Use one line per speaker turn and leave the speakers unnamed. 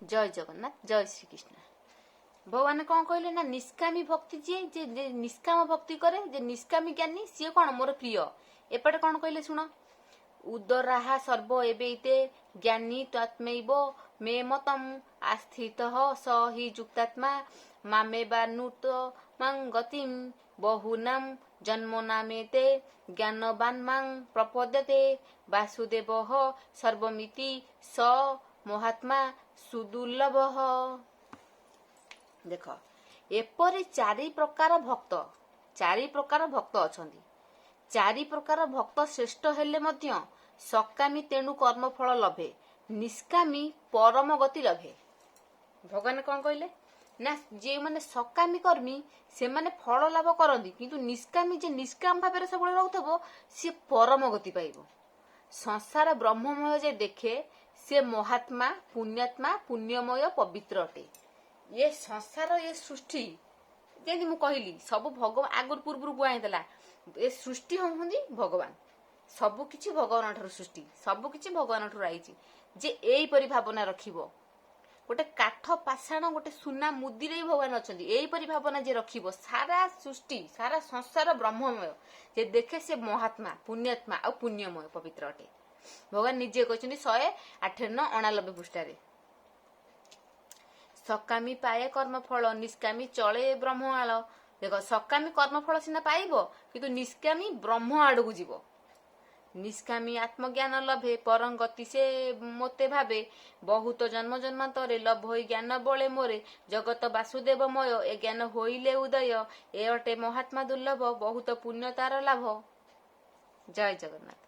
जय जगन्नाथ जय श्री कृष्ण। भगवान कौन कहले ना निष्कामी भक्ति जे निष्काम भक्ति करे जे निष्कामी ज्ञानी सी कौन मोर प्रिय। एपटे कौन कहले शुण उदराहा सर्व एवैते ज्ञानी त्वात्मैव मे मतम आस्थित स हि युक्तात्मा मामेवानुत मां गतिम बहुनाम जन्मनामेते ज्ञानवान मां प्रपद्यते वासुदेवः सर्वमिति स महात्मा सुदुर्लभ। देख एपरि चारि प्रकार भक्त अछंती। चारि प्रकार भक्त श्रेष्ठ हेले मध्य सकामी तेणु कर्मफल लभे, निष्कामी परम गति लभे। भगवान कौन कहले ना जे माने सकामी कर्मी से माने फल लाभ करती, किंतु निष्कामी जे निष्काम भाव सब रहथबो सी परम गति पाइबो। संसार ब्रह्ममय जे देखे से महात्मा पुण्यात्मा पुण्यमय पवित्र अटे। ये संसार ये सृष्टि जेमती मु कहली सब भगवान आगुर पूर्व गुआईदेला ए सृष्टि होती भगवान सबकि भगवान ठार सृष्टि सबकि भगवान ठार आई जे एपरी भावना रखिबो गोटे काठ पाषाण गोटे सुना मुदी रे भगवान अच्छा यहीपरी भावना जे रखिबो सारा सृष्टि सारा संसार ब्रह्ममय जे देखे से महात्मा पुण्यात्मा आ पुण्यमय पवित्र अटे। भगवान निजे कहते 108 पृष्ठारे सकामी पाए कर्मफल निष्कामी चले ब्रह्म आल। देख सकामी कर्मफल सिना पाइबो किंतु निष्कामी ब्रह्म आड़ू जीव। निष्कामी आत्मज्ञान लभे परं गति से मोते भावे बहुत जन्म जन्मांतरे लभ होई ज्ञान बळे मोरे जगत वासुदेवमय ए ज्ञान होइले उदय ए अटे महात्मा दुर्लभ बहुत पुण्य तार लाभ। जय जगन्नाथ।